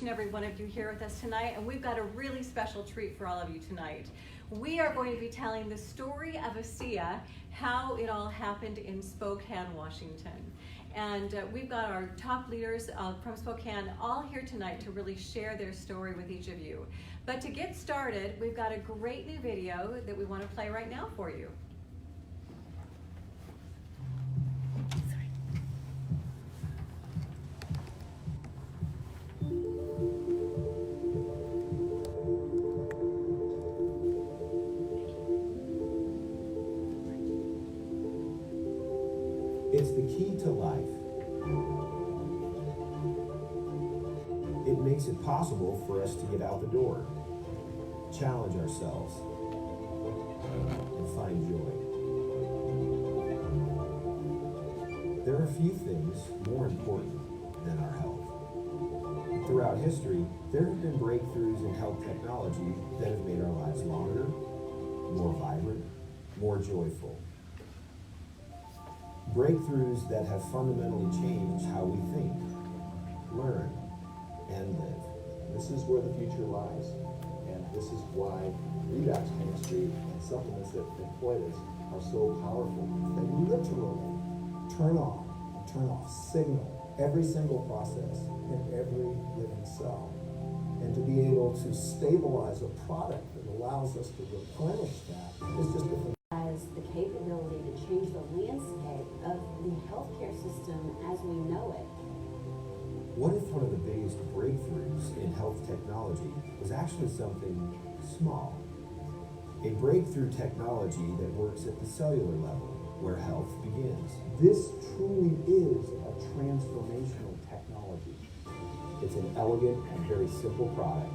and every one of you here with us tonight, and we've got a really special treat for all of you tonight. We are going to be telling the story of ASEA, how it all happened in Spokane, Washington. And we've got our top leaders from Spokane all here tonight to really share their story with each of you. But to get started, we've got a great new video that we want to play right now for you. It's the key to life. It makes it possible for us to get out the door, challenge ourselves, and find joy. There are few things more important than our health. Throughout history, there have been breakthroughs in health technology that have made our lives longer, more vibrant, more joyful. Breakthroughs that have fundamentally changed how we think, learn, and live. This is where the future lies, and this is why redox chemistry and supplements that employ this are so powerful. They literally turn on and turn off, signal every single process in every living cell. And to be able to stabilize a product that allows us to replenish that is just a has the capability to change the landscape of the healthcare system as we know it. What if one of the biggest breakthroughs in health technology was actually something small? A breakthrough technology that works at the cellular level, where health begins. This truly is a transformational technology. It's an elegant and very simple product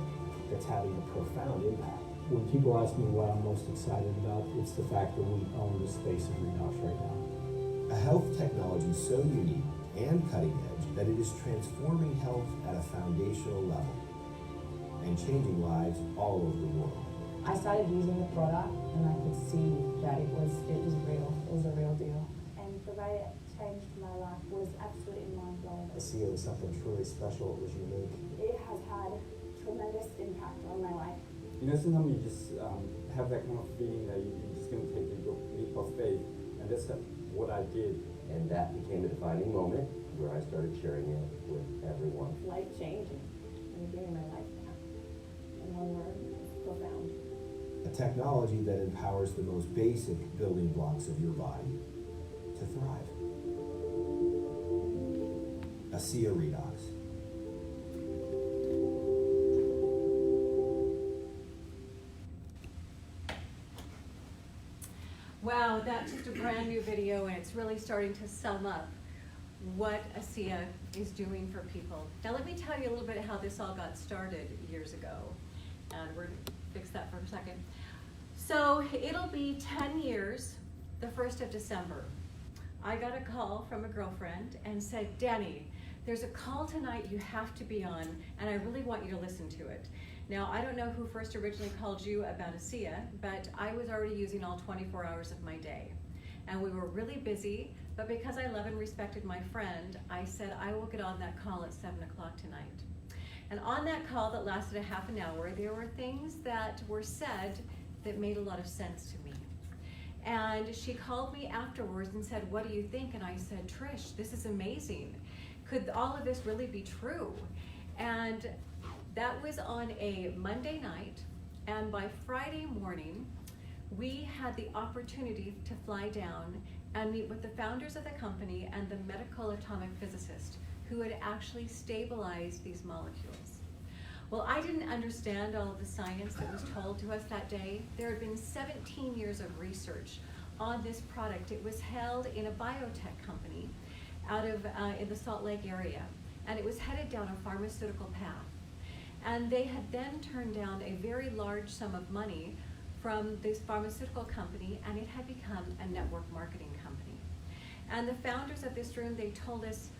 that's having a profound impact. When people ask me what I'm most excited about, it's the fact that we own the space of redox right now. A health technology so unique and cutting edge that it is transforming health at a foundational level and changing lives all over the world. I started using the product and I could see that it was real. It was a real deal. And the way it changed my life was absolutely mind-blowing. ASEA was something truly special. It was unique. It has had tremendous impact on my life. You know, sometimes you just have that kind of feeling that you're just going to take a leap of faith, and that's what I did. And that became a defining moment where I started sharing it with everyone. Life-changing. And giving my life back. In one word, profound. A technology that empowers the most basic building blocks of your body to thrive. ASEA Redox. Wow, that's just a brand new video, and it's really starting to sum up what ASEA is doing for people. Now let me tell you a little bit how this all got started years ago, and we're going to fix that for a second. So it'll be 10 years, the 1st of December. I got a call from a girlfriend and said, Deni, there's a call tonight you have to be on, and I really want you to listen to it. Now, I don't know who first originally called you about ASEA, but I was already using all 24 hours of my day. And we were really busy, but because I love and respected my friend, I said, I will get on that call at 7 o'clock tonight. And on that call that lasted a half an hour, there were things that were said that made a lot of sense to me. And she called me afterwards and said, what do you think? And I said, Trish, this is amazing. Could all of this really be true? And that was on a Monday night, and by Friday morning, we had the opportunity to fly down and meet with the founders of the company and the medical atomic physicist who had actually stabilized these molecules. Well, I didn't understand all of the science that was told to us that day. There had been 17 years of research on this product. It was held in a biotech company out of in the Salt Lake area, and it was headed down a pharmaceutical path. And they had then turned down a very large sum of money from this pharmaceutical company, and it had become a network marketing company. And the founders of this room, they told us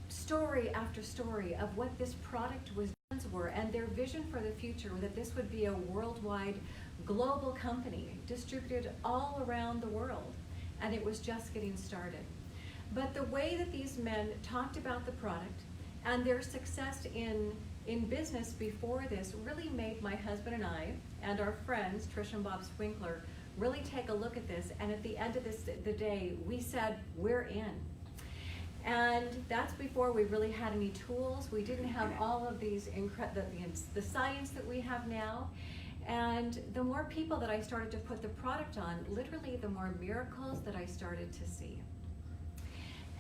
story after story of what this product was were, and their vision for the future was that this would be a worldwide global company distributed all around the world, and it was just getting started. But the way that these men talked about the product and their success in in business before this really made my husband and I and our friends, Trish and Bob Swinkler, really take a look at this. And at the end of the day, we said, we're in. And that's before we really had any tools. We didn't have all of these the science that we have now. And the more people that I started to put the product on, literally the more miracles that I started to see.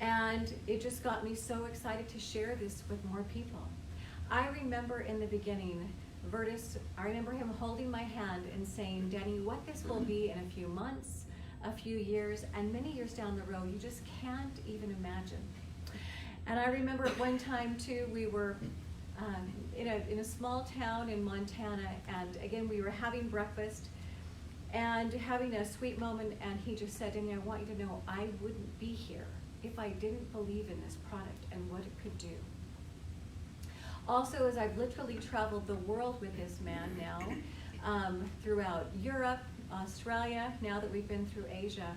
And it just got me so excited to share this with more people. I remember in the beginning, I remember him holding my hand and saying, Deni, what this will be in a few months, a few years, and many years down the road, you just can't even imagine. And I remember at one time too, we were in a small town in Montana, and again, we were having breakfast and having a sweet moment, and he just said, Deni, I want you to know I wouldn't be here if I didn't believe in this product and what it could do. Also, as I've literally traveled the world with this man now, throughout Europe, Australia, now that we've been through Asia,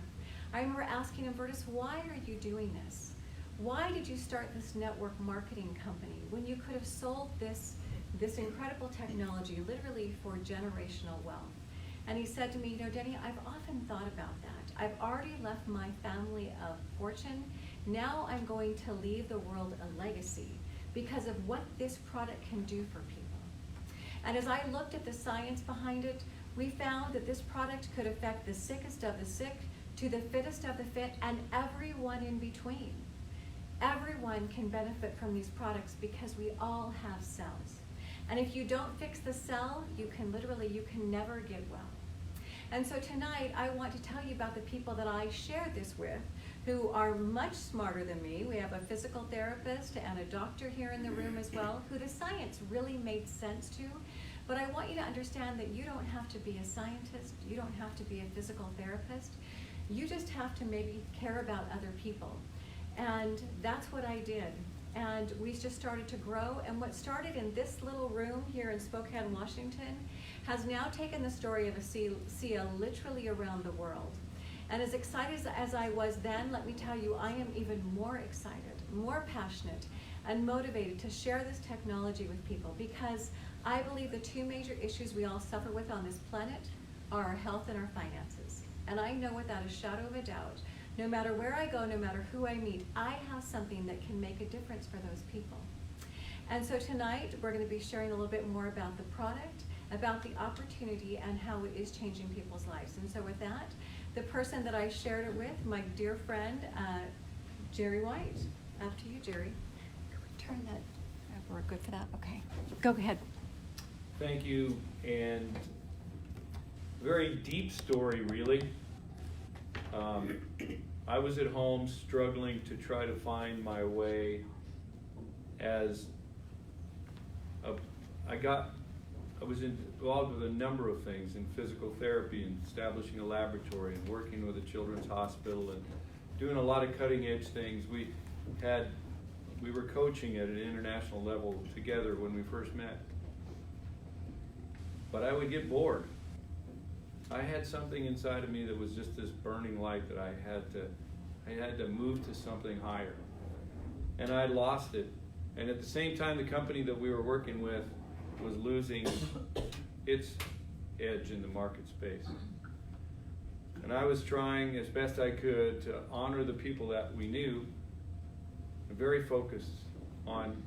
I remember asking him, Bertus, why are you doing this? Why did you start this network marketing company when you could have sold this incredible technology literally for generational wealth? And he said to me, you know, Deni, I've often thought about that. I've already left my family a fortune. Now I'm going to leave the world a legacy because of what this product can do for people. And as I looked at the science behind it, we found that this product could affect the sickest of the sick to the fittest of the fit and everyone in between. Everyone can benefit from these products because we all have cells. And if you don't fix the cell, you can never get well. And so tonight, I want to tell you about the people that I share this with, who are much smarter than me. We have a physical therapist and a doctor here in the room as well, who the science really made sense to. But I want you to understand that you don't have to be a scientist. You don't have to be a physical therapist. You just have to maybe care about other people. And that's what I did. And we just started to grow. And what started in this little room here in Spokane, Washington, has now taken the story of ASEA literally around the world. And as excited as I was then, let me tell you, I am even more excited, more passionate, and motivated to share this technology with people, because I believe the two major issues we all suffer with on this planet are our health and our finances. And I know without a shadow of a doubt, no matter where I go, no matter who I meet, I have something that can make a difference for those people. And so tonight, we're going to be sharing a little bit more about the product, about the opportunity, and how it is changing people's lives. And so with that, the person that I shared it with, my dear friend, Jerry White. After you, Jerry. Can we turn that? We're good for that? Okay. Go ahead. Thank you, and very deep story, really. I was at home struggling to try to find my way as I was involved with a number of things in physical therapy and establishing a laboratory and working with a children's hospital and doing a lot of cutting edge things. We were coaching at an international level together when we first met. But I would get bored. I had something inside of me that was just this burning light that I had to move to something higher. And I lost it. And at the same time, the company that we were working with was losing its edge in the market space. And I was trying as best I could to honor the people that we knew, and very focused on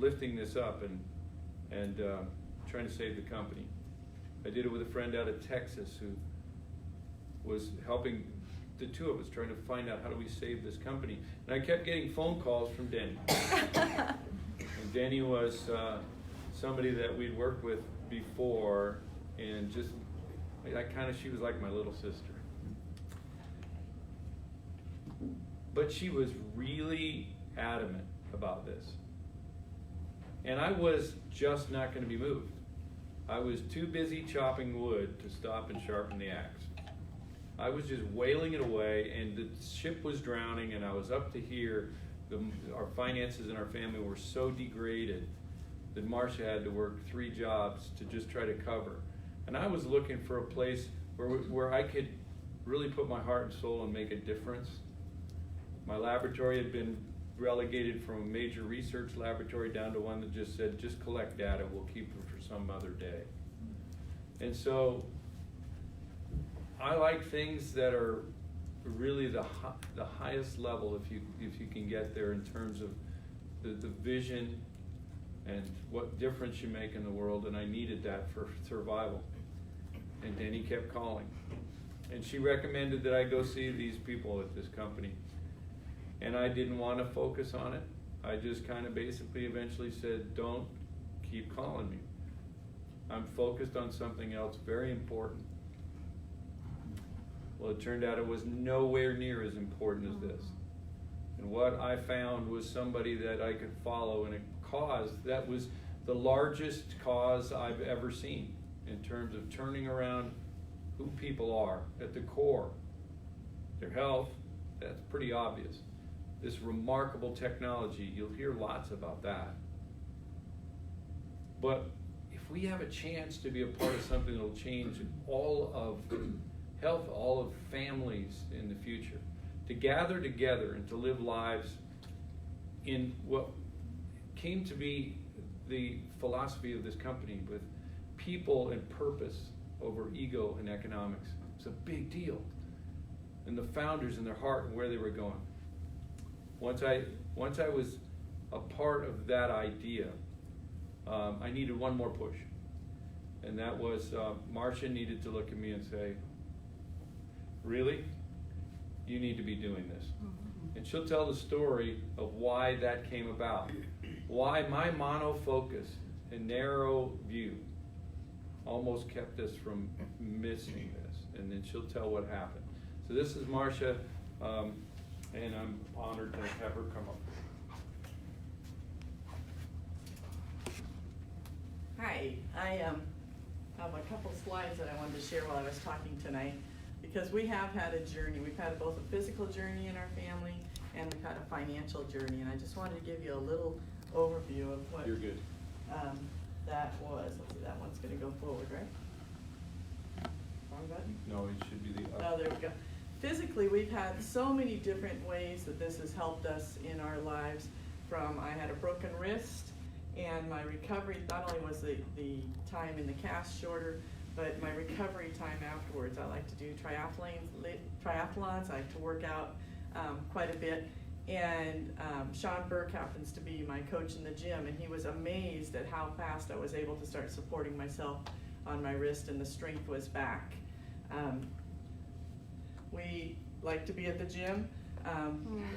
lifting this up and trying to save the company. I did it with a friend out of Texas who was helping the two of us, trying to find out how do we save this company. And I kept getting phone calls from Deni. And Deni was somebody that we'd worked with before, and just, she was like my little sister. But she was really adamant about this. And I was just not going to be moved. I was too busy chopping wood to stop and sharpen the axe. I was just wailing it away, and the ship was drowning, and I was up to here. Our finances in our family were so degraded that Marcia had to work 3 jobs to just try to cover. And I was looking for a place where I could really put my heart and soul and make a difference. My laboratory had been relegated from a major research laboratory down to one that just said, just collect data, we'll keep it for some other day. And so I like things that are really the highest level, if you can get there, in terms of the vision and what difference you make in the world, and I needed that for survival. And Deni kept calling. And she recommended that I go see these people at this company. And I didn't want to focus on it. I just kind of basically eventually said, don't keep calling me. I'm focused on something else very important. Well, it turned out it was nowhere near as important as this. And what I found was somebody that I could follow in a cause that was the largest cause I've ever seen in terms of turning around who people are at the core. Their health, that's pretty obvious. This remarkable technology, you'll hear lots about that. But if we have a chance to be a part of something that will change all of health, all of families in the future, to gather together and to live lives in what came to be the philosophy of this company, with people and purpose over ego and economics. It's a big deal. And the founders and their heart and where they were going. Once I was a part of that idea, I needed one more push. And that was Marcia needed to look at me and say, really? You need to be doing this. And she'll tell the story of why that came about. Why my monofocus and narrow view almost kept us from missing this. And then she'll tell what happened. So this is Marcia, and I'm honored to have her come up. Hi, I have a couple slides that I wanted to share while I was talking tonight, because we have had a journey. We've had both a physical journey in our family and we've had a financial journey, and I just wanted to give you a little overview of what You're good. That was. Let's see, that one's going to go forward, right? Wrong button? No, it should be the up. Oh, there we go. Physically, we've had so many different ways that this has helped us in our lives. From I had a broken wrist, and my recovery, not only was the time in the cast shorter, but my recovery time afterwards. I like to do triathlons. I like to work out quite a bit. And Sean Burke happens to be my coach in the gym, and he was amazed at how fast I was able to start supporting myself on my wrist, and the strength was back. We like to be at the gym.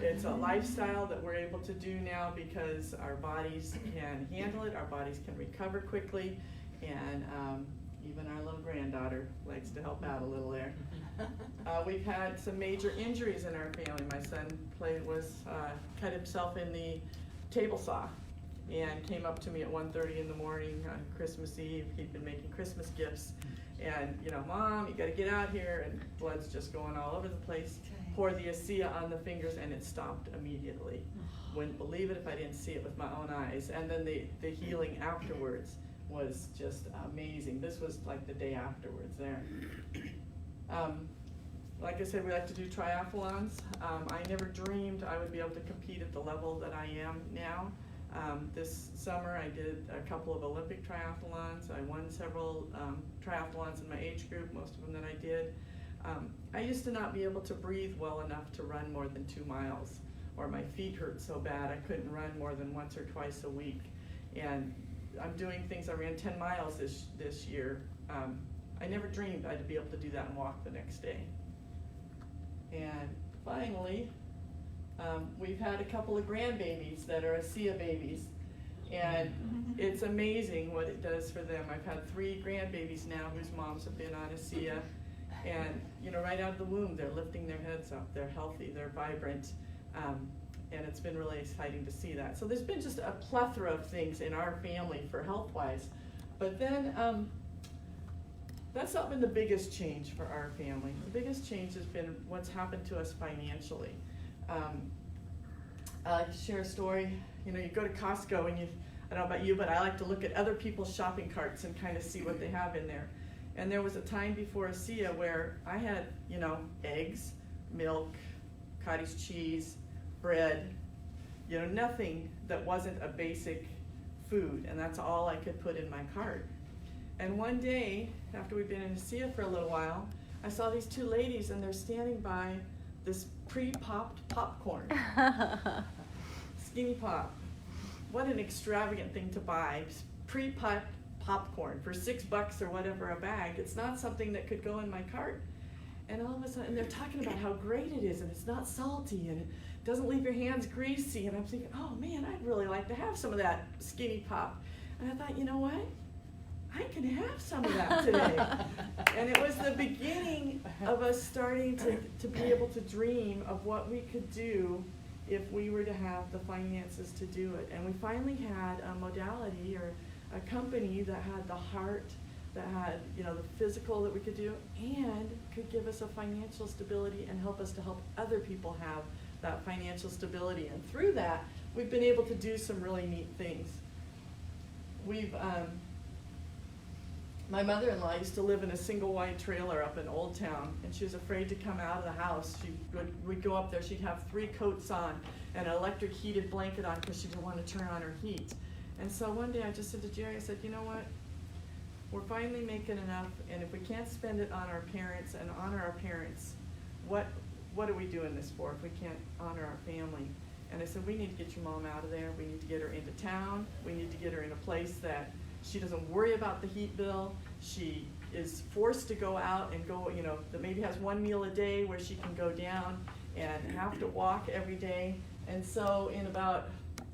It's a lifestyle that we're able to do now because our bodies can handle it, our bodies can recover quickly, and even our little granddaughter likes to help out a little there. We've had some major injuries in our family. My son cut himself in the table saw and came up to me at 1:30 in the morning on Christmas Eve. He'd been making Christmas gifts, and Mom, you got to get out here, and blood's just going all over the place. Pour the ASEA on the fingers, and it stopped immediately. Wouldn't believe it if I didn't see it with my own eyes. And then the healing afterwards was just amazing. This was like the day afterwards there. Like I said, we like to do triathlons. I never dreamed I would be able to compete at the level that I am now. This summer I did a couple of Olympic triathlons. I won several triathlons in my age group, most of them that I did. I used to not be able to breathe well enough to run more than 2 miles, or my feet hurt so bad I couldn't run more than once or twice a week. And I'm doing things. I ran 10 miles this year. I never dreamed I'd be able to do that and walk the next day. And finally, we've had a couple of grandbabies that are ASEA babies, and it's amazing what it does for them. I've had 3 grandbabies now whose moms have been on ASEA, and right out of the womb they're lifting their heads up, they're healthy, they're vibrant, and it's been really exciting to see that. So there's been just a plethora of things in our family for health-wise, but then that's not been the biggest change for our family. The biggest change has been what's happened to us financially. I like to share a story. You go to Costco and I don't know about you, but I like to look at other people's shopping carts and kind of see what they have in there. And there was a time before ASEA where I had, eggs, milk, cottage cheese, bread, you know, nothing that wasn't a basic food, and that's all I could put in my cart. And one day, after we'd been in ASEA for a little while, I saw these two ladies, and they're standing by this pre-popped popcorn. Skinny Pop. What an extravagant thing to buy. Pre-popped popcorn for $6 or whatever a bag. It's not something that could go in my cart. And all of a sudden, they're talking about how great it is, and it's not salty, and it doesn't leave your hands greasy. And I'm thinking, oh man, I'd really like to have some of that Skinny Pop. And I thought, you know what? I can have some of that today. And it was the beginning of us starting to be able to dream of what we could do if we were to have the finances to do it. And we finally had a modality or a company that had the heart, that had, you know, the physical that we could do, and could give us a financial stability and help us to help other people have that financial stability. And through that, we've been able to do some really neat things. My mother-in-law used to live in a single wide trailer up in Old Town, and she was afraid to come out of the house. We'd go up there, she'd have 3 coats on and an electric heated blanket on because she didn't want to turn on her heat. And so one day I just said to Jerry, I said, you know what? We're finally making enough, and if we can't spend it on our parents and honor our parents, what are we doing this for if we can't honor our family? And I said, we need to get your mom out of there. We need to get her into town. We need to get her in a place that she doesn't worry about the heat bill. She is forced to go out and go, you know, that maybe has 1 meal a day where she can go down and have to walk every day. And so in about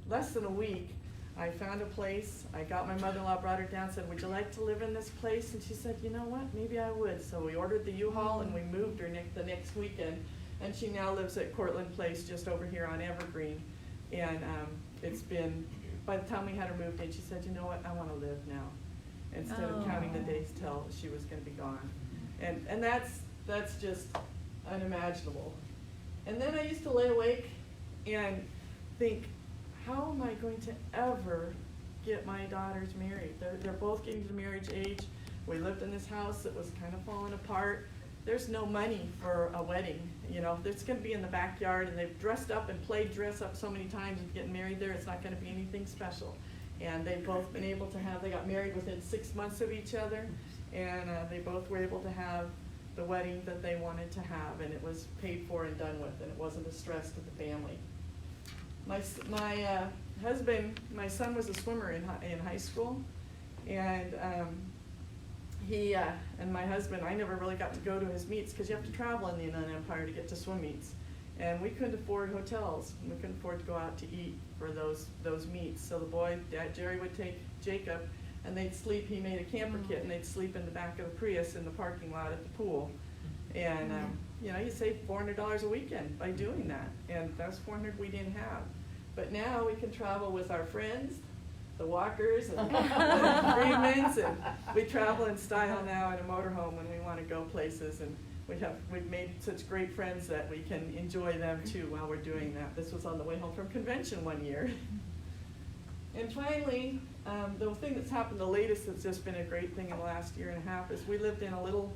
less than a week, I found a place. I got my mother-in-law, brought her down, said, would you like to live in this place? And she said, you know what, maybe I would. So we ordered the U-Haul and we moved her the next weekend. And she now lives at Cortland Place just over here on Evergreen. And it's been, by the time we had her moved in, she said, you know what, I want to live now, instead of counting the days till she was going to be gone. And that's just unimaginable. And then I used to lay awake and think, how am I going to ever get my daughters married? They're both getting to marriage age. We lived in this house that was kind of falling apart. There's no money for a wedding. You know, it's going to be in the backyard, and they've dressed up and played dress up so many times and getting married there, it's not going to be anything special. And they've both been able to have, they got married within 6 months of each other, and they both were able to have the wedding that they wanted to have, and it was paid for and done with, and it wasn't a stress to the family. My husband, my son was a swimmer in high school, and he and my husband, I never really got to go to his meets because you have to travel in the Inland Empire to get to swim meets. And we couldn't afford hotels. We couldn't afford to go out to eat for those meets. So the boy, Jerry would take Jacob, and they'd sleep. He made a camper kit, and they'd sleep in the back of the Prius in the parking lot at the pool. And you know, you save $400 a weekend by doing that. And that's $400 we didn't have. But now we can travel with our friends, the Walkers and the Freemans, and we travel in style now in a motorhome when we want to go places, and we've made such great friends that we can enjoy them too while we're doing that. This was on the way home from convention one year. And finally, the thing that's happened, the latest that's just been a great thing in the last year and a half, is we lived in a little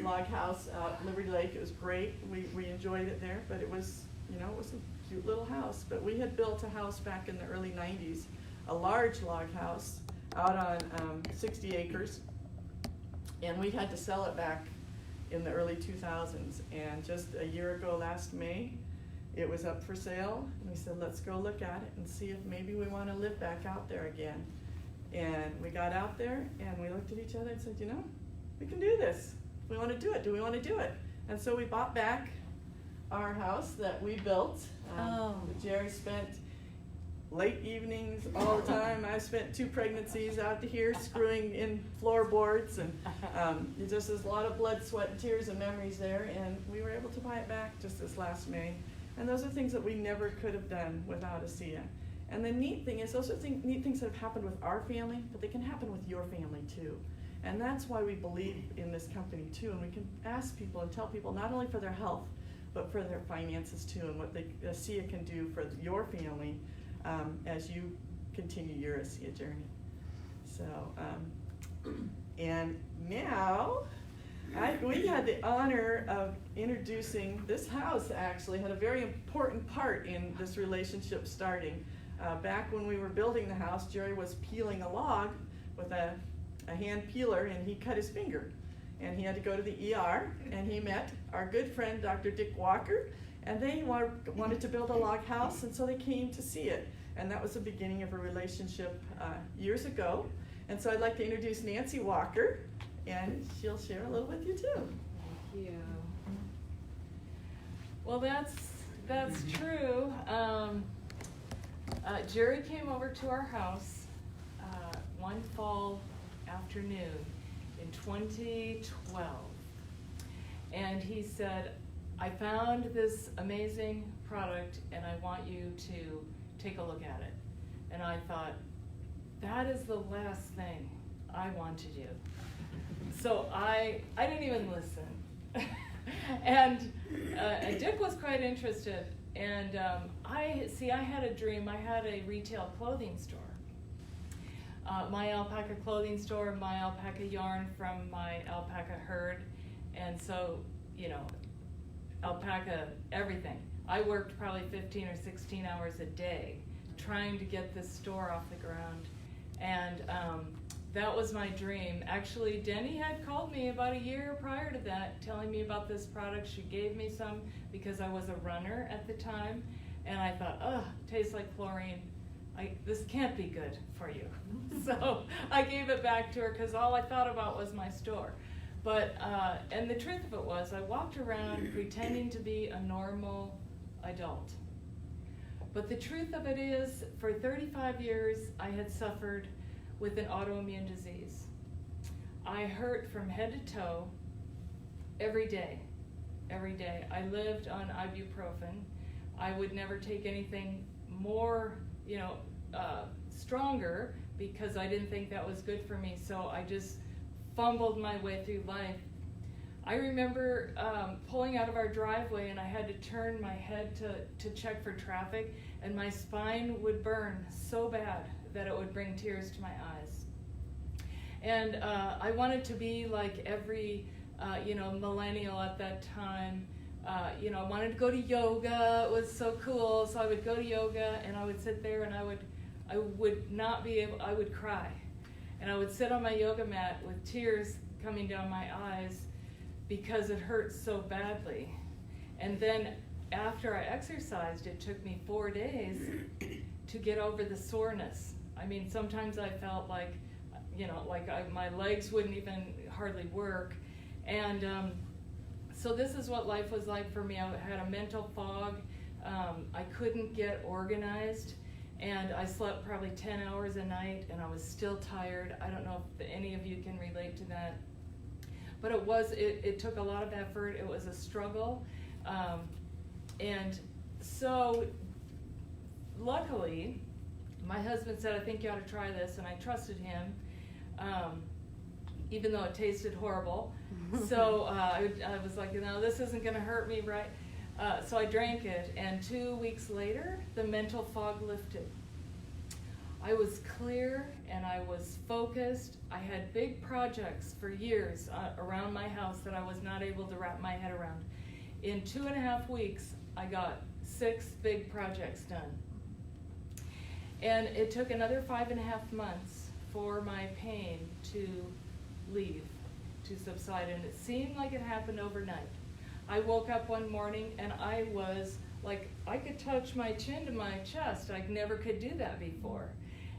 log house out Liberty Lake. It was great. We enjoyed it there, but it was, you know, it was a cute little house. But we had built a house back in the early 90s, a large log house out on 60 acres, and we had to sell it back in the early 2000s. And just a year ago, last May, it was up for sale, and we said, let's go look at it and see if maybe we want to live back out there again. And we got out there, and we looked at each other and said, you know, we can do this. If we want to do it, do we want to do it? And so we bought back our house that we built. Jerry spent late evenings all the time. I spent 2 pregnancies out here screwing in floorboards, and just there's a lot of blood, sweat, and tears and memories there, and we were able to buy it back just this last May. And those are things that we never could have done without ASEA. And the neat thing is, those are neat things that have happened with our family, but they can happen with your family too. And that's why we believe in this company too, and we can ask people and tell people not only for their health, but for their finances too, and what ASEA can do for your family as you continue your ASEA journey. So, and now We had the honor of introducing, this house actually had a very important part in this relationship starting. Back when we were building the house, Jerry was peeling a log with a hand peeler, and he cut his finger. And he had to go to the ER, and he met our good friend, Dr. Dick Walker, and they wanted to build a log house, and so they came to see it. And that was the beginning of a relationship years ago. And so I'd like to introduce Nancy Walker, and she'll share a little with you too. Thank you. Well, that's true. Jerry came over to our house one fall afternoon in 2012, and he said, I found this amazing product and I want you to take a look at it. And I thought, that is the last thing I want to do. So I didn't even listen. And Dick was quite interested. And I had a dream. I had a retail clothing store. My alpaca clothing store, my alpaca yarn from my alpaca herd. And so, alpaca everything. I worked probably 15 or 16 hours a day trying to get this store off the ground. And that was my dream. Actually, Deni had called me about a year prior to that, telling me about this product. She gave me some because I was a runner at the time. And I thought, tastes like chlorine. This can't be good for you. So I gave it back to her because all I thought about was my store. But, and the truth of it was, I walked around pretending to be a normal adult. But the truth of it is, for 35 years, I had suffered with an autoimmune disease. I hurt from head to toe every day. I lived on ibuprofen. I would never take anything more, stronger because I didn't think that was good for me. So I just fumbled my way through life. I remember pulling out of our driveway, and I had to turn my head to check for traffic, and my spine would burn so bad that it would bring tears to my eyes. And I wanted to be like every millennial at that time. I wanted to go to yoga. It was so cool. So I would go to yoga, and I would sit there, and I would not be able, I would cry. And I would sit on my yoga mat with tears coming down my eyes because it hurt so badly. And then after I exercised, it took me 4 days to get over the soreness. I mean, sometimes I felt like, my legs wouldn't even hardly work. And so this is what life was like for me. I had a mental fog. I couldn't get organized. And I slept probably 10 hours a night, and I was still tired. I don't know if any of you can relate to that. But it took a lot of effort. It was a struggle. And so, luckily, my husband said, I think you ought to try this, and I trusted him, even though it tasted horrible. So I was like, this isn't going to hurt me, right? So I drank it, and 2 weeks later, the mental fog lifted. I was clear, and I was focused. I had big projects for years around my house that I was not able to wrap my head around. In 2.5 weeks, I got 6 big projects done. And it took another 5.5 months for my pain to leave, to subside, and it seemed like it happened overnight. I woke up one morning and I was like, I could touch my chin to my chest. I never could do that before.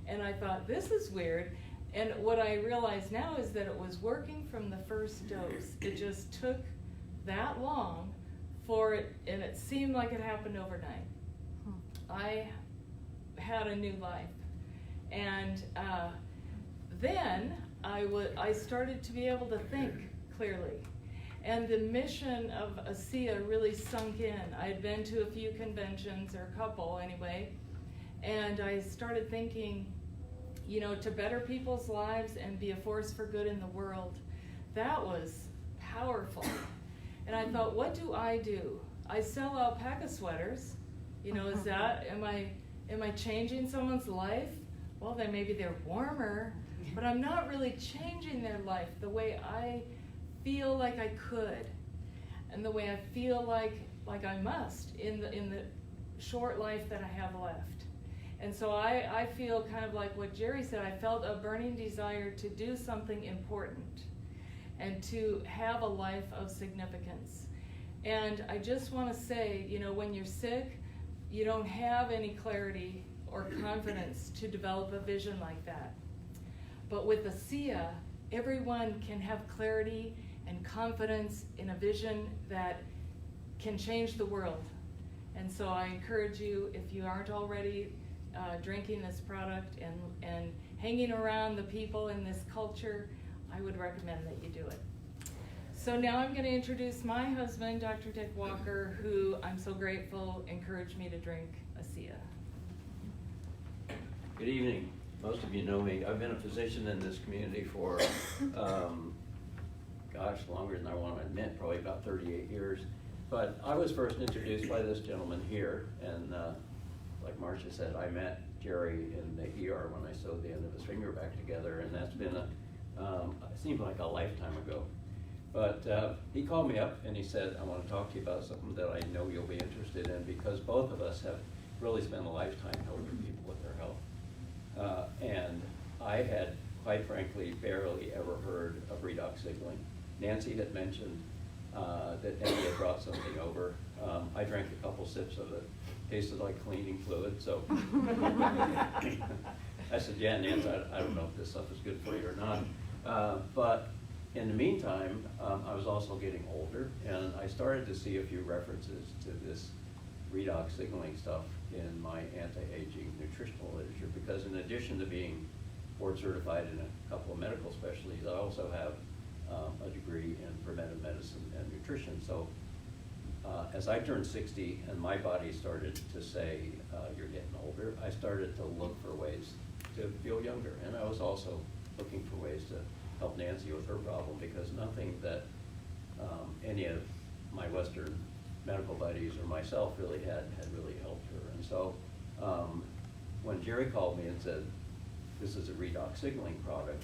And I thought, this is weird. And what I realize now is that it was working from the first dose. It just took that long for it, and it seemed like it happened overnight. I had a new life. And then I started to be able to think clearly. And the mission of ASEA really sunk in. I had been to a few conventions, or a couple anyway, and I started thinking, to better people's lives and be a force for good in the world. That was powerful. And I thought, what do? I sell alpaca sweaters. Is that, am I changing someone's life? Well, then maybe they're warmer, but I'm not really changing their life the way I feel like I could, and the way I feel like I must in the short life that I have left. And so I feel kind of like what Jerry said. I felt a burning desire to do something important and to have a life of significance. And I just want to say, you know, when you're sick, you don't have any clarity or confidence to develop a vision like that. But with ASEA, everyone can have clarity and confidence in a vision that can change the world. And so I encourage you, if you aren't already drinking this product and hanging around the people in this culture, I would recommend that you do it. So now I'm going to introduce my husband, Dr. Dick Walker, who I'm so grateful encouraged me to drink ASEA. Good evening. Most of you know me. I've been a physician in this community for, gosh, longer than I want to admit, probably about 38 years. But I was first introduced by this gentleman here, and like Marcia said, I met Jerry in the ER when I sewed the end of his finger back together, and that's been it seemed like a lifetime ago. But he called me up and he said, I want to talk to you about something that I know you'll be interested in, because both of us have really spent a lifetime helping people with their health. And I had, quite frankly, barely ever heard of redox signaling. Nancy had mentioned that Deni had brought something over. I drank a couple sips of it. Tasted like cleaning fluid, so I said, yeah, Nancy, I don't know if this stuff is good for you or not. But in the meantime, I was also getting older, and I started to see a few references to this redox signaling stuff in my anti-aging nutritional literature, because in addition to being board certified in a couple of medical specialties, I also have a degree in preventive medicine and nutrition. So as I turned 60 and my body started to say, you're getting older, I started to look for ways to feel younger. And I was also looking for ways to help Nancy with her problem, because nothing that any of my Western medical buddies or myself really had really helped her. And so when Jerry called me and said, this is a redox signaling product,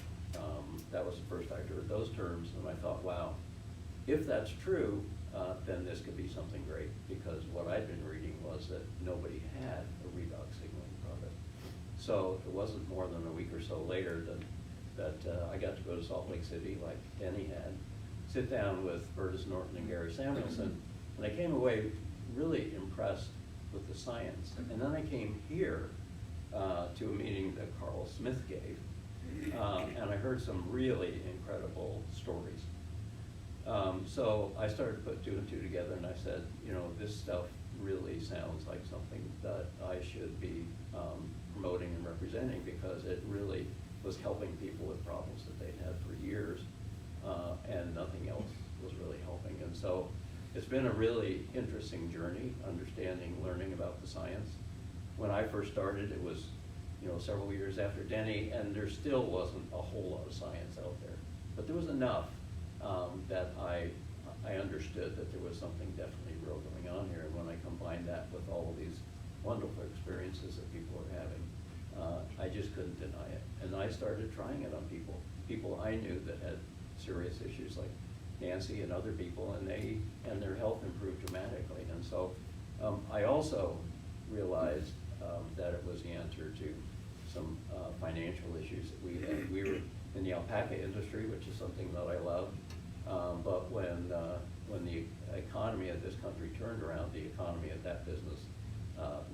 that was the first I heard those terms, and I thought, wow, if that's true, then this could be something great, because what I'd been reading was that nobody had a redox signaling product. So it wasn't more than a week or so later that I got to go to Salt Lake City, like Deni had, sit down with Burtis Norton and Gary Samuelson, and I came away really impressed with the science. And then I came here to a meeting that Carl Smith gave, and I heard some really incredible stories. So I started to put two and two together, and I said, you know, this stuff really sounds like something that I should be promoting and representing, because it really was helping people with problems that they'd had for years, and nothing else was really helping. And so it's been a really interesting journey, understanding, learning about the science. When I first started, it was, you know, several years after Deni, and there still wasn't a whole lot of science out there. But there was enough that I understood that there was something definitely real going on here. And when I combined that with all of these wonderful experiences that people are having, I just couldn't deny it. And I started trying it on people I knew that had serious issues, like Nancy and other people, and their health improved dramatically. And so I also realized that it was the answer to some financial issues that we had. We were in the alpaca industry, which is something that I love. But when the economy of this country turned around, the economy of that business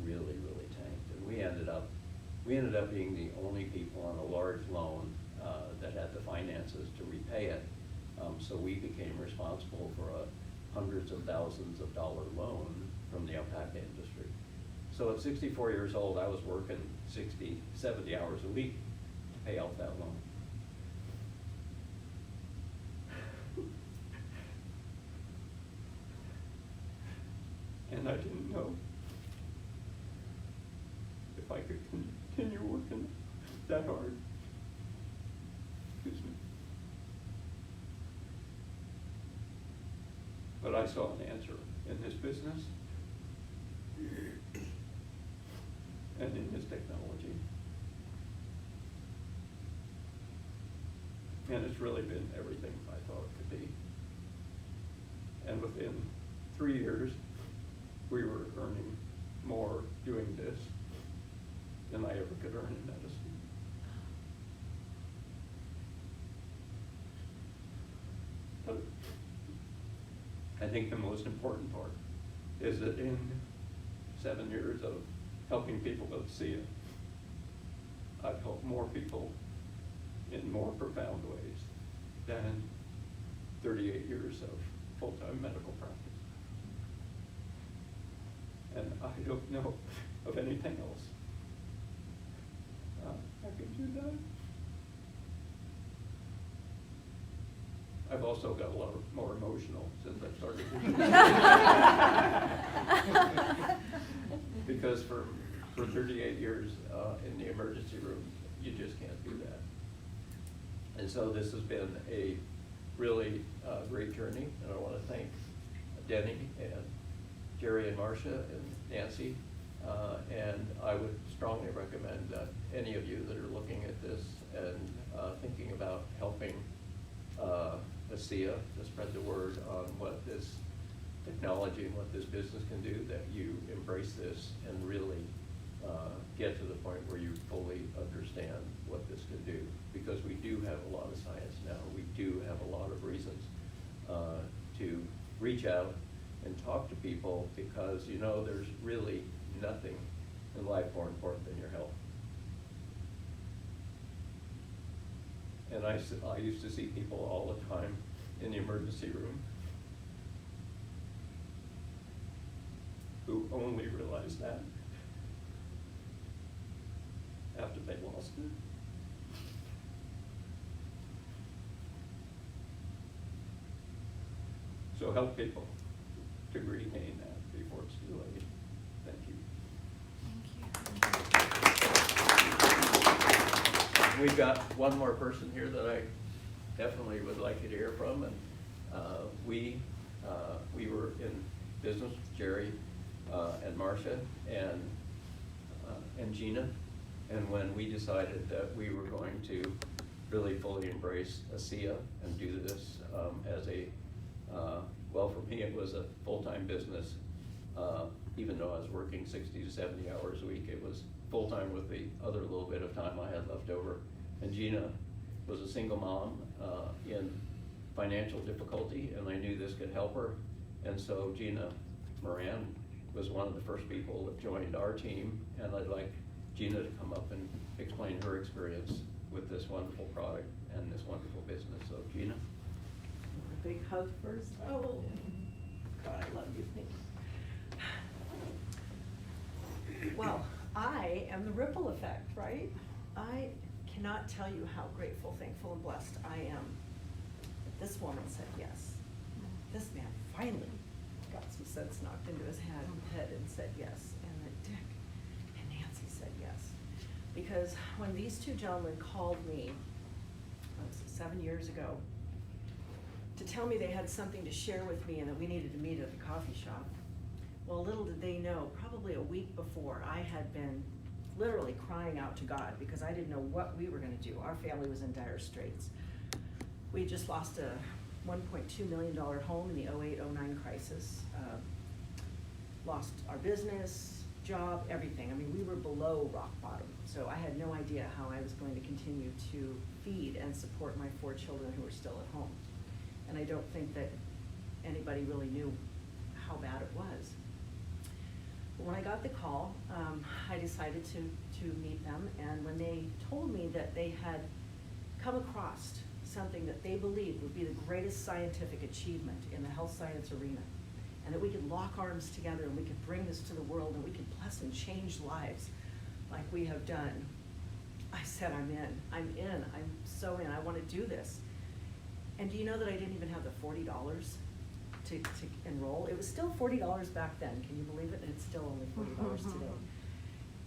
really, really tanked. And we ended up being the only people on a large loan that had the finances to repay it. So we became responsible for a hundreds of thousands of dollar loan from the alpaca industry. So at 64 years old, I was working 60, 70 hours a week to pay off that loan. And I didn't know if I could continue working that hard. Excuse me. But I saw an answer in this business and in this technology. And it's really been everything I thought it could be. And within 3 years, we were earning more doing this than I ever could earn in medicine. But I think the most important part is that in 7 years of helping people with ASEA, I've helped more people in more profound ways than 38 years of full-time medical practice. And I don't know of anything else I could do that. I've also got a lot more emotional since I started because for 38 years in the emergency room, you just can't do that. And so this has been a really great journey, and I want to thank Deni and Jerry and Marcia and Nancy, and I would strongly recommend that any of you that are looking at this and thinking about helping ASEA to spread the word on what this technology and what this business can do, that you embrace this and really get to the point where you fully understand what this can do. Because we do have a lot of science now. We do have a lot of reasons to reach out and talk to people, because you know there's really nothing in life more important than your health. And I used to see people all the time in the emergency room who only realized that after they lost it. So help people to regain that before it's too late. Thank you. We've got one more person here that I definitely would like you to hear from, and we were in business with Jerry and Marcia and Gina, and when we decided that we were going to really fully embrace ASEA and do this as a well, for me, it was a full-time business. Even though I was working 60 to 70 hours a week, it was full-time with the other little bit of time I had left over. And Gina was a single mom in financial difficulty, and I knew this could help her. And so Gina Moran was one of the first people that joined our team, and I'd like Gina to come up and explain her experience with this wonderful product and this wonderful business. So Gina. A big hug first. Oh, God, I love you. Thank you. Well, I am the ripple effect, right? I cannot tell you how grateful, thankful, and blessed I am that this woman said yes. This man finally got some sense knocked into his head and said yes. And that Dick and Nancy said yes. Because when these two gentlemen called me, 7 years ago, to tell me they had something to share with me and that we needed to meet at the coffee shop. Well, little did they know, probably a week before, I had been literally crying out to God because I didn't know what we were going to do. Our family was in dire straits. We just lost a $1.2 million home in the 08-09 crisis. Lost our business, job, everything. I mean, we were below rock bottom. So I had no idea how I was going to continue to feed and support my 4 children who were still at home. And I don't think that anybody really knew how bad it was. But when I got the call, I decided to meet them, and when they told me that they had come across something that they believed would be the greatest scientific achievement in the health science arena, and that we could lock arms together and we could bring this to the world and we could bless and change lives like we have done, I said, I'm in, I'm so in, I want to do this. And do you know that I didn't even have the $40 to enroll? It was still $40 back then, can you believe it? And it's still only $40 today.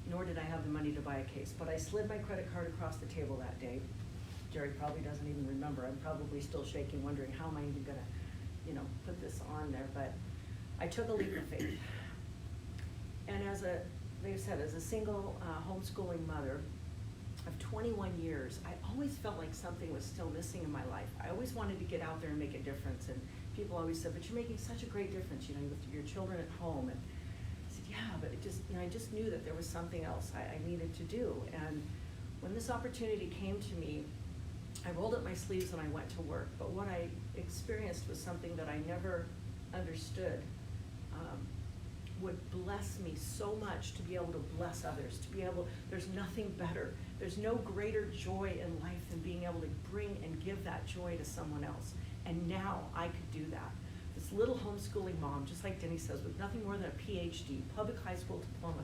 Nor did I have the money to buy a case, but I slid my credit card across the table that day. Jerry probably doesn't even remember. I'm probably still shaking, wondering how am I even gonna, put this on there, but I took a leap of faith. And as a single homeschooling mother, of 21 years, I always felt like something was still missing in my life. I always wanted to get out there and make a difference, and people always said, but you're making such a great difference, you know, with your children at home. And I said, yeah, but it just, you know, I just knew that there was something else I needed to do. And when this opportunity came to me, I rolled up my sleeves and I went to work. But what I experienced was something that I never understood would bless me so much, to be able to bless others, to be able, there's nothing better. There's no greater joy in life than being able to bring and give that joy to someone else. And now I could do that. This little homeschooling mom, just like Deni says, with nothing more than a PhD, public high school diploma,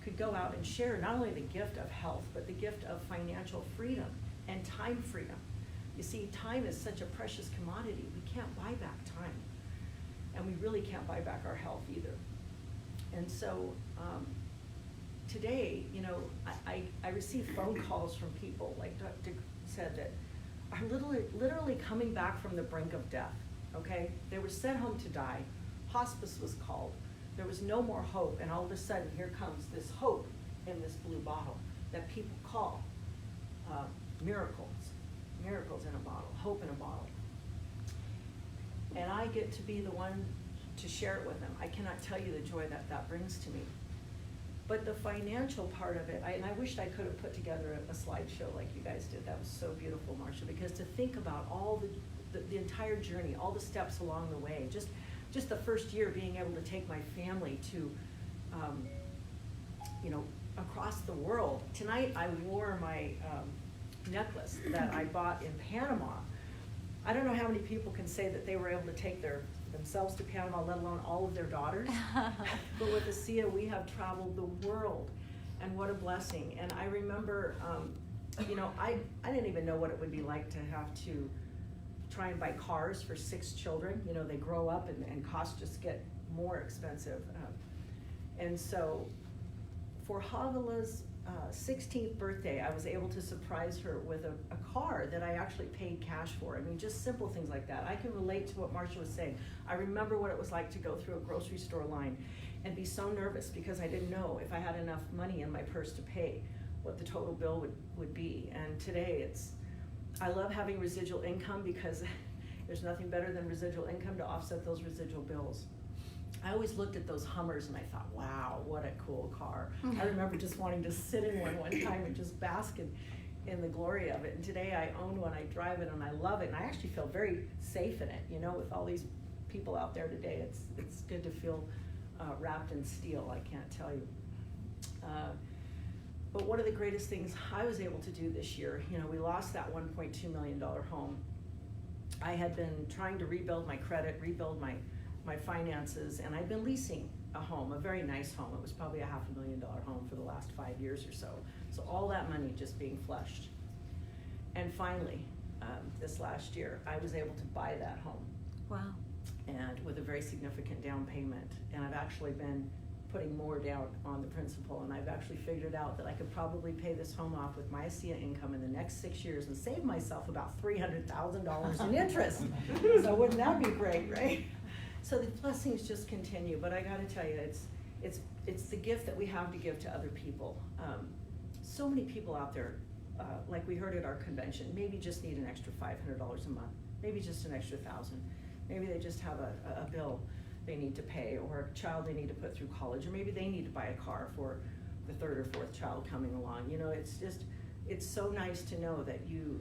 could go out and share not only the gift of health, but the gift of financial freedom and time freedom. You see, time is such a precious commodity. We can't buy back time. And we really can't buy back our health either. And so today, you know, I receive phone calls from people, like Dr. said, that are literally coming back from the brink of death, okay? They were sent home to die. Hospice was called. There was no more hope, and all of a sudden, here comes this hope in this blue bottle that people call miracles. Miracles in a bottle, hope in a bottle. And I get to be the one to share it with them. I cannot tell you the joy that that brings to me. But the financial part of it, and I wished I could have put together a slideshow like you guys did. That was so beautiful, Marcia, because to think about all the entire journey, all the steps along the way, just the first year being able to take my family to, you know, across the world. Tonight I wore my necklace that I bought in Panama. I don't know how many people can say that they were able to take themselves to Panama, let alone all of their daughters. But with ASEA, we have traveled the world, and what a blessing. And I remember, you know, I didn't even know what it would be like to have to try and buy cars for 6 children. You know, they grow up and costs just get more expensive. And so for Havila's 16th birthday, I was able to surprise her with a car that I actually paid cash for. I mean, just simple things like that. I can relate to what Marcia was saying. I remember what it was like to go through a grocery store line and be so nervous because I didn't know if I had enough money in my purse to pay what the total bill would be. And today I love having residual income because there's nothing better than residual income to offset those residual bills. I always looked at those Hummers and I thought, wow, what a cool car. I remember just wanting to sit in one time and just bask in the glory of it. And today I own one, I drive it, and I love it. And I actually feel very safe in it, you know, with all these people out there today. It's good to feel wrapped in steel, I can't tell you. But one of the greatest things I was able to do this year, you know, we lost that $1.2 million home. I had been trying to rebuild my credit, rebuild my finances, and I'd been leasing a home, a very nice home. It was probably a $500,000 home for the last 5 years or so. So all that money just being flushed. And finally, this last year, I was able to buy that home. Wow. And with a very significant down payment. And I've actually been putting more down on the principal, and I've actually figured out that I could probably pay this home off with my ASEA income in the next 6 years and save myself about $300,000 in interest. So wouldn't that be great, right? So the blessings just continue, but I gotta tell you, it's the gift that we have to give to other people. So many people out there, like we heard at our convention, maybe just need an extra $500 a month, maybe just an extra $1,000. Maybe they just have a bill they need to pay, or a child they need to put through college, or maybe they need to buy a car for the 3rd or 4th child coming along. You know, it's so nice to know that you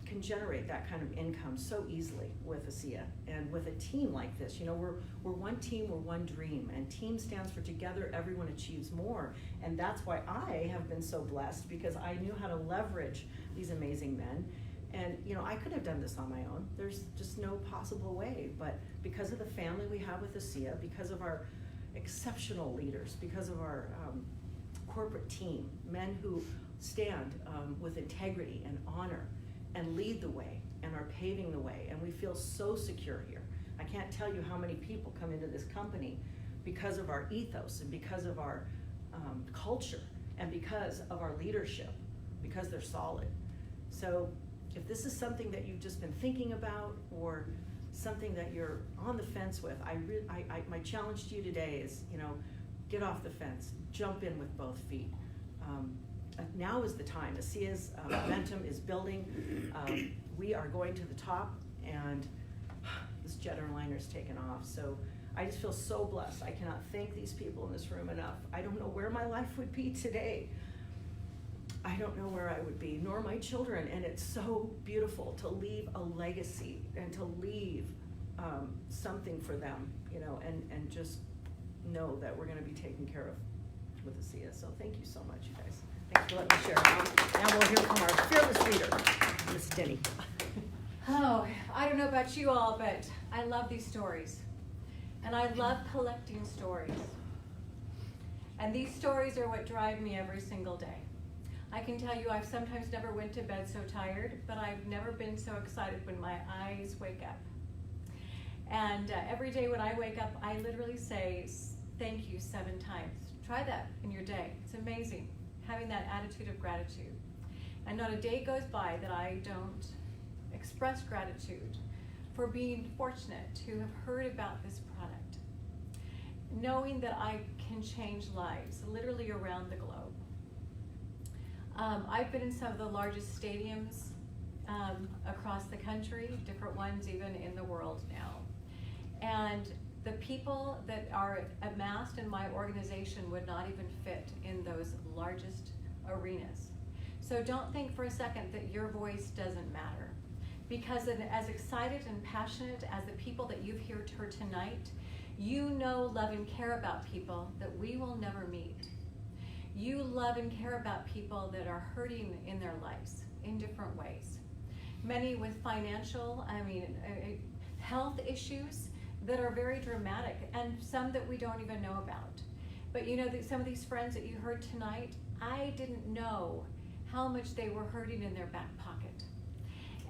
can generate that kind of income so easily with ASEA and with a team like this. You know, we're one team, we're one dream, and team stands for together everyone achieves more. And that's why I have been so blessed, because I knew how to leverage these amazing men. And you know, I could have done this on my own. There's just no possible way, but because of the family we have with ASEA, because of our exceptional leaders, because of our corporate team, men who stand with integrity and honor and lead the way and are paving the way, and we feel so secure here. I can't tell you how many people come into this company because of our ethos and because of our culture and because of our leadership, because they're solid. So if this is something that you've just been thinking about, or something that you're on the fence with, my challenge to you today is, you know, get off the fence, jump in with both feet. now is the time. ASEA's momentum is building. We are going to the top, and this jet airliner's taken off. So I just feel so blessed. I cannot thank these people in this room enough. I don't know where my life would be today. I don't know where I would be, nor my children. And it's so beautiful to leave a legacy and to leave something for them, you know, and just know that we're going to be taken care of with ASEA. So thank you so much, you guys. Thanks for letting me share. Now we'll hear from our fearless leader, Miss Deni. Oh, I don't know about you all, but I love these stories. And I love collecting stories. And these stories are what drive me every single day. I can tell you I've sometimes never went to bed so tired, but I've never been so excited when my eyes wake up. And every day when I wake up, I literally say thank you 7 times. Try that in your day. It's amazing, having that attitude of gratitude. And not a day goes by that I don't express gratitude for being fortunate to have heard about this product, knowing that I can change lives literally around the globe. I've been in some of the largest stadiums across the country, different ones even in the world now. And the people that are amassed in my organization would not even fit in those largest arenas. So don't think for a second that your voice doesn't matter. Because as excited and passionate as the people that you've heard tonight, you know, love and care about people that we will never meet. You love and care about people that are hurting in their lives in different ways. Many with financial, health issues that are very dramatic, and some that we don't even know about. But you know, some of these friends that you heard tonight, I didn't know how much they were hurting in their back pocket.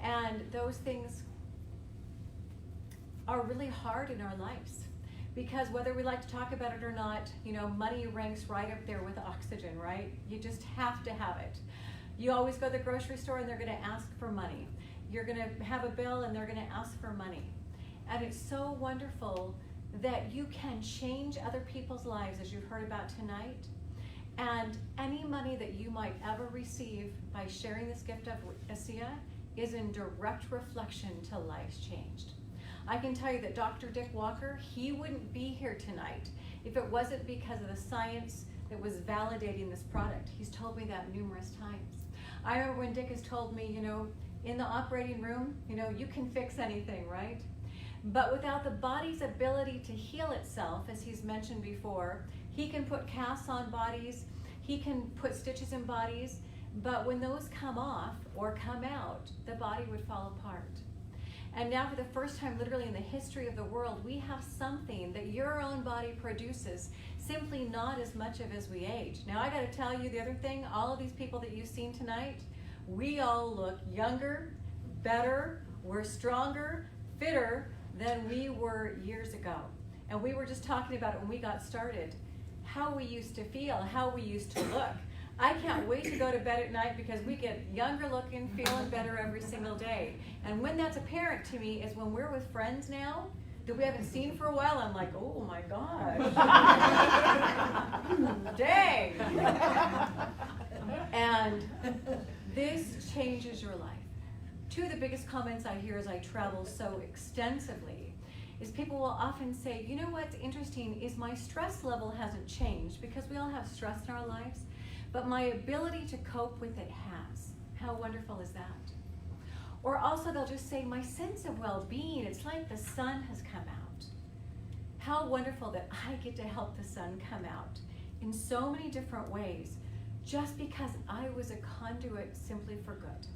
And those things are really hard in our lives. Because whether we like to talk about it or not, you know, money ranks right up there with oxygen, right? You just have to have it. You always go to the grocery store and they're going to ask for money. You're going to have a bill and they're going to ask for money. And it's so wonderful that you can change other people's lives, as you've heard about tonight. And any money that you might ever receive by sharing this gift of ASEA is in direct reflection to lives changed. I can tell you that Dr. Dick Walker, he wouldn't be here tonight if it wasn't because of the science that was validating this product. He's told me that numerous times. I remember when Dick has told me, you know, in the operating room, you know, you can fix anything, right? But without the body's ability to heal itself, as he's mentioned before, he can put casts on bodies, he can put stitches in bodies, but when those come off or come out, the body would fall apart. And now for the first time literally in the history of the world, we have something that your own body produces, simply not as much of as we age. Now I gotta tell you the other thing, all of these people that you've seen tonight, we all look younger, better, we're stronger, fitter than we were years ago. And we were just talking about it when we got started, how we used to feel, how we used to look. I can't wait to go to bed at night because we get younger looking, feeling better every single day. And when that's apparent to me is when we're with friends now that we haven't seen for a while, I'm like, oh my gosh. Dang. And this changes your life. Two of the biggest comments I hear as I travel so extensively is people will often say, you know what's interesting is my stress level hasn't changed, because we all have stress in our lives, but my ability to cope with it has. How wonderful is that? Or also they'll just say, my sense of well-being, it's like the sun has come out. How wonderful that I get to help the sun come out in so many different ways, just because I was a conduit simply for good.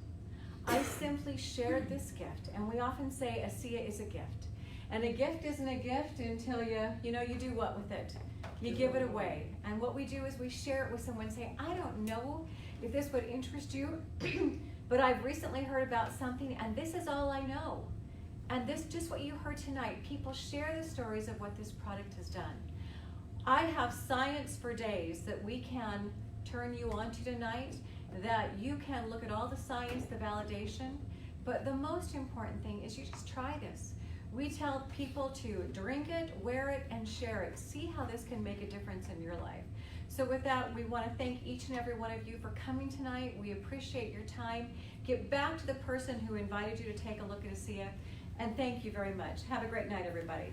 I simply shared this gift, and we often say ASEA is a gift. And a gift isn't a gift until you do what with it? You give it away. And what we do is we share it with someone, say, I don't know if this would interest you, but I've recently heard about something, and this is all I know. And this, just what you heard tonight, people share the stories of what this product has done. I have science for days that we can turn you on to tonight, that you can look at all the science, the validation, but the most important thing is you just try this. We tell people to drink it, wear it, and share it. See how this can make a difference in your life. So with that, we want to thank each and every one of you for coming tonight. We appreciate your time. Get back to the person who invited you to take a look at ASEA, and thank you very much. Have a great night, everybody.